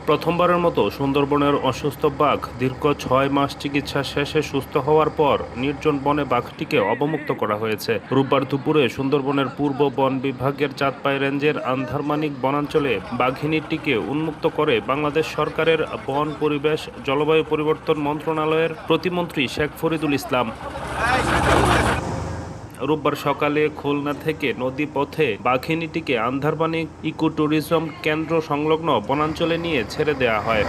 প্রথমবারের মতো সুন্দরবনের অসুস্থ বাঘ দীর্ঘ ৬ মাস চিকিৎসা শেষে সুস্থ হওয়ার পর নির্জন বনে বাঘটিকে অবমুক্ত করা হয়েছে। রোববার দুপুরে সুন্দরবনের পূর্ব বন বিভাগের চাঁদপাই রেঞ্জের আন্ধারমানিক বনাঞ্চলে বাঘিনীটিকে উন্মুক্ত করে বাংলাদেশ সরকারের বন, পরিবেশ, জলবায়ু পরিবর্তন মন্ত্রণালয়ের প্রতিমন্ত্রী শেখ ফরিদুল ইসলাম। রোববার সকালে খুলনা থেকে নদীপথে বাঘিনীটিকে আন্ধারমানিক ইকো ট্যুরিজম কেন্দ্র সংলগ্ন বনাঞ্চলে নিয়ে ছেড়ে দেওয়া হয়।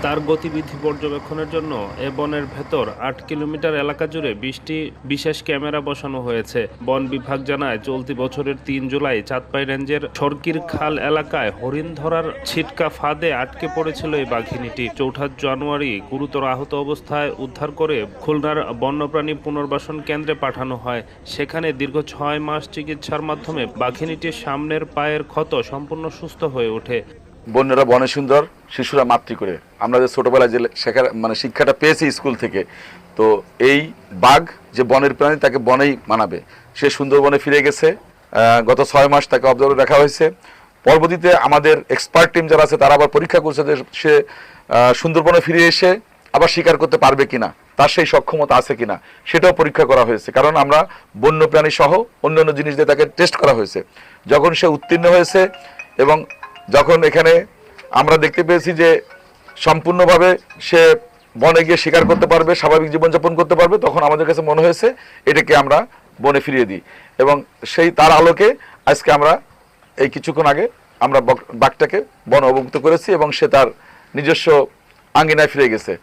তার গতিবিধি পর্যবেক্ষণের জন্য এ বনের ভেতর ৮ কিলোমিটার এলাকা জুড়ে ২০টি বিশেষ ক্যামেরা বসানো হয়েছে। বন বিভাগ জানায়, চলতি বছরের ৩ জুলাই চাঁদপাই রেঞ্জের সরকির খাল এলাকায় হরিণ ধরার ছিটকা ফাঁদে আটকে পড়েছিল এই বাঘিনীটি। ৪ জানুয়ারি গুরুতর আহত অবস্থায় উদ্ধার করে খুলনার বন্যপ্রাণী পুনর্বাসন কেন্দ্রে পাঠানো হয়। সেখানে দীর্ঘ ৬ মাস চিকিৎসার মাধ্যমে বাঘিনীটির সামনের পায়ের ক্ষত সম্পূর্ণ সুস্থ হয়ে ওঠে। বন্যরা বনে সুন্দর, শিশুরা মাতৃ করে আমরা যে ছোটবেলায় যে শিক্ষাটা পেয়েছি স্কুল থেকে, তো এই বাঘ যে বনের প্রাণী তাকে বনেই মানাবে। সে সুন্দরবনে ফিরে গেছে। গত ৬ মাস তাকে অবজার্ভে রাখা হয়েছে। পরবর্তীতে আমাদের এক্সপার্ট টিম যারা আছে তারা আবার পরীক্ষা করছে যে সে সুন্দরবনে ফিরে এসে আবার শিকার করতে পারবে কিনা, তার সেই সক্ষমতা আছে কিনা সেটাও পরীক্ষা করা হয়েছে। কারণ আমরা বন্য প্রাণী সহ অন্যান্য জিনিস দিয়ে তাকে টেস্ট করা হয়েছে। যখন সে উত্তীর্ণ হয়েছে এবং যখন এখানে আমরা দেখতে পেয়েছি যে সম্পূর্ণভাবে সে বনে গিয়ে শিকার করতে পারবে, স্বাভাবিক জীবনযাপন করতে পারবে, তখন আমাদের কাছে মনে হয়েছে এটাকে আমরা বনে ফিরিয়ে দিই। এবং সেই তার আলোকে আজকে আমরা এই কিছুক্ষণ আগে আমরা বাঘটাকে বন অবমুক্ত করেছি এবং সে তার নিজস্ব আঙ্গিনায় ফিরে গেছে।